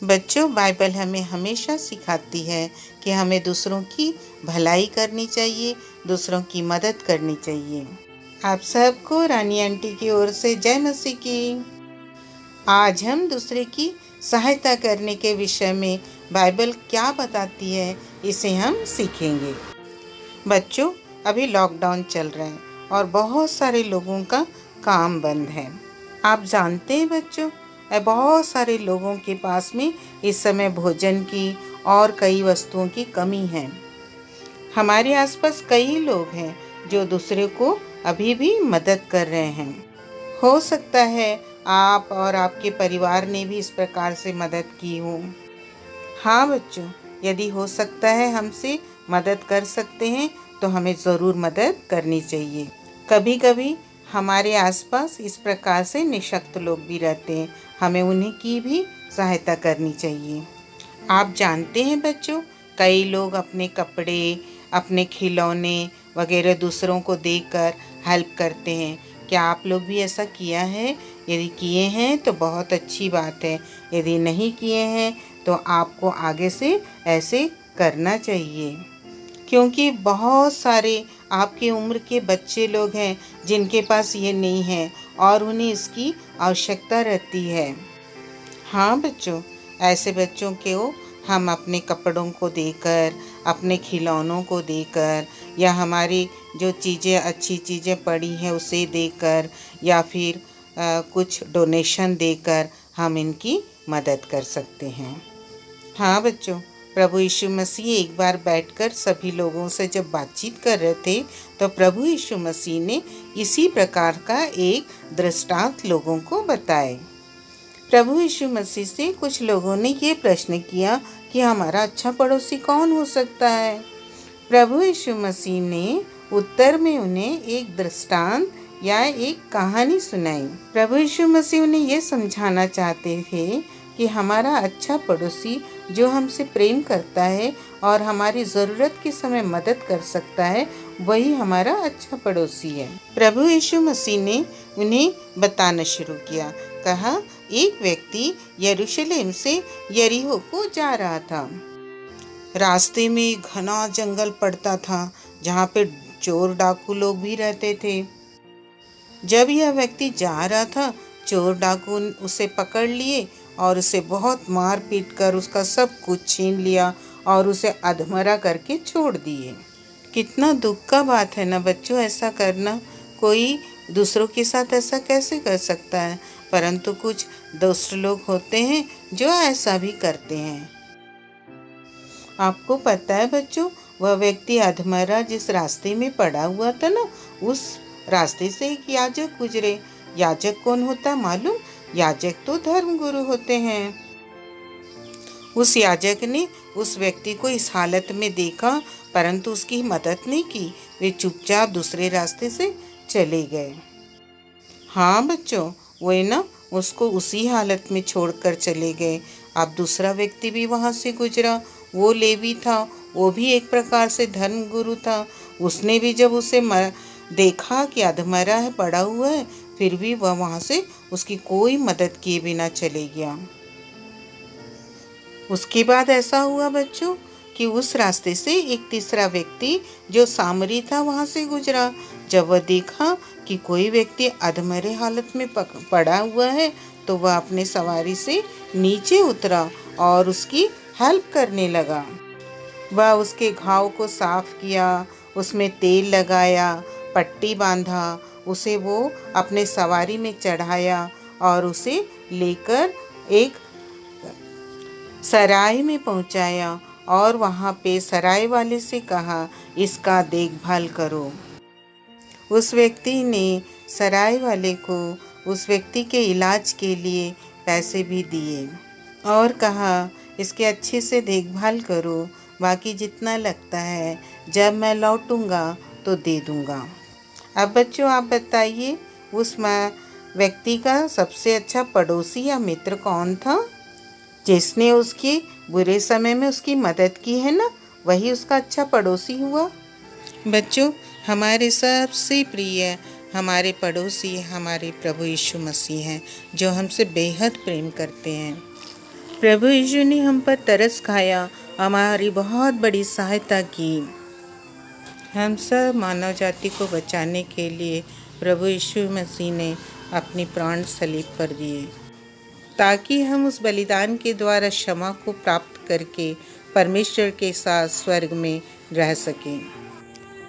बच्चों, बाइबल हमें हमेशा सिखाती है कि हमें दूसरों की भलाई करनी चाहिए, दूसरों की मदद करनी चाहिए। आप सबको रानी आंटी की ओर से जय मसीह की। आज हम दूसरे की सहायता करने के विषय में बाइबल क्या बताती है, इसे हम सीखेंगे। बच्चों, अभी लॉकडाउन चल रहा है और बहुत सारे लोगों का काम बंद है। आप जानते हैं बच्चों, बहुत सारे लोगों के पास में इस समय भोजन की और कई वस्तुओं की कमी है। हमारे आसपास कई लोग हैं जो दूसरे को अभी भी मदद कर रहे हैं। हो सकता है आप और आपके परिवार ने भी इस प्रकार से मदद की हो। हाँ बच्चों, यदि हो सकता है हमसे मदद कर सकते हैं तो हमें ज़रूर मदद करनी चाहिए। कभी कभी हमारे आसपास इस प्रकार से निःशक्त लोग भी रहते हैं, हमें उन्हें की भी सहायता करनी चाहिए। आप जानते हैं बच्चों, कई लोग अपने कपड़े, अपने खिलौने वगैरह दूसरों को देकर हेल्प करते हैं। क्या आप लोग भी ऐसा किया है? यदि किए हैं तो बहुत अच्छी बात है। यदि नहीं किए हैं तो आपको आगे से ऐसे करना चाहिए, क्योंकि बहुत सारे आपकी उम्र के बच्चे लोग हैं जिनके पास ये नहीं है और उन्हें इसकी आवश्यकता रहती है। हाँ बच्चों, ऐसे बच्चों को हम अपने कपड़ों को देकर, अपने खिलौनों को देकर, या हमारी जो चीज़ें अच्छी चीज़ें पड़ी हैं उसे देकर, या फिर कुछ डोनेशन देकर हम इनकी मदद कर सकते हैं। हाँ बच्चों, प्रभु यीशु मसीह एक बार बैठकर सभी लोगों से जब बातचीत कर रहे थे तो प्रभु यीशु मसीह ने इसी प्रकार का एक दृष्टांत लोगों को बताए। प्रभु यीशु मसीह से कुछ लोगों ने ये प्रश्न किया कि हमारा अच्छा पड़ोसी कौन हो सकता है। प्रभु यीशु मसीह ने उत्तर में उन्हें एक दृष्टांत या एक कहानी सुनाई। प्रभु यीशु मसीह उन्हें ये समझाना चाहते थे कि हमारा अच्छा पड़ोसी जो हमसे प्रेम करता है और हमारी ज़रूरत के समय मदद कर सकता है, वही हमारा अच्छा पड़ोसी है। प्रभु यीशु मसीह ने उन्हें बताना शुरू किया। कहा, एक व्यक्ति यरूशलेम से यरीहो को जा रहा था। रास्ते में घना जंगल पड़ता था जहाँ पे चोर डाकू लोग भी रहते थे। जब यह व्यक्ति जा रहा था, चोर डाकू उसे पकड़ लिए और उसे बहुत मार पीट कर उसका सब कुछ छीन लिया और उसे अधमरा करके छोड़ दिए। कितना दुख का बात है ना बच्चों, ऐसा करना। कोई दूसरों के साथ ऐसा कैसे कर सकता है? परंतु कुछ दुष्ट लोग होते हैं जो ऐसा भी करते हैं। आपको पता है बच्चों, वह व्यक्ति अधमरा जिस रास्ते में पड़ा हुआ था ना, उस रास्ते से एक याजक गुजरे। याजक कौन होता मालूम? याजक तो धर्मगुरु होते हैं। उस याजक ने उस व्यक्ति को इस हालत में देखा, परंतु उसकी मदद नहीं की। वे चुपचाप दूसरे रास्ते से चले गए। हाँ बच्चों, वे ना उसको उसी हालत में छोड़कर चले गए। अब दूसरा व्यक्ति भी वहाँ से गुजरा। वो लेवी था, वो भी एक प्रकार से धर्मगुरु था। उसने भी जब उसे देखा कि अधमरा है, पड़ा हुआ है, फिर भी वह वहाँ से उसकी कोई मदद किए बिना चले गया। उसके बाद ऐसा हुआ बच्चों कि उस रास्ते से एक तीसरा व्यक्ति जो सामरी था वहाँ से गुजरा। जब वह देखा कि कोई व्यक्ति अधमरे हालत में पड़ा हुआ है तो वह अपने सवारी से नीचे उतरा और उसकी हेल्प करने लगा। वह उसके घाव को साफ किया, उसमें तेल लगाया, पट्टी बांधा, उसे वो अपने सवारी में चढ़ाया और उसे लेकर एक सराय में पहुंचाया और वहाँ पे सराय वाले से कहा, इसका देखभाल करो। उस व्यक्ति ने सराय वाले को उस व्यक्ति के इलाज के लिए पैसे भी दिए और कहा, इसके अच्छे से देखभाल करो, बाकी जितना लगता है जब मैं लौटूंगा तो दे दूंगा। अब बच्चों आप बताइए, उस व्यक्ति का सबसे अच्छा पड़ोसी या मित्र कौन था? जिसने उसके बुरे समय में उसकी मदद की है ना, वही उसका अच्छा पड़ोसी हुआ। बच्चों, हमारे सबसे प्रिय हमारे पड़ोसी हमारे प्रभु यीशु मसीह हैं, जो हमसे बेहद प्रेम करते हैं। प्रभु यीशु ने हम पर तरस खाया, हमारी बहुत बड़ी सहायता की। हम सब मानव जाति को बचाने के लिए प्रभु यीशु मसीह ने अपनी प्राण सलीब पर दिए, ताकि हम उस बलिदान के द्वारा क्षमा को प्राप्त करके परमेश्वर के साथ स्वर्ग में रह सकें।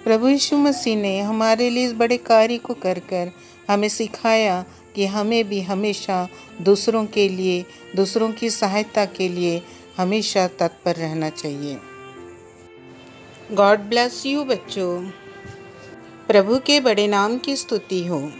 प्रभु यीशु मसीह ने हमारे लिए इस बड़े कार्य को कर कर हमें सिखाया कि हमें भी हमेशा दूसरों के लिए, दूसरों की सहायता के लिए हमेशा तत्पर रहना चाहिए। गॉड ब्लेस यू बच्चों। प्रभु के बड़े नाम की स्तुति हो।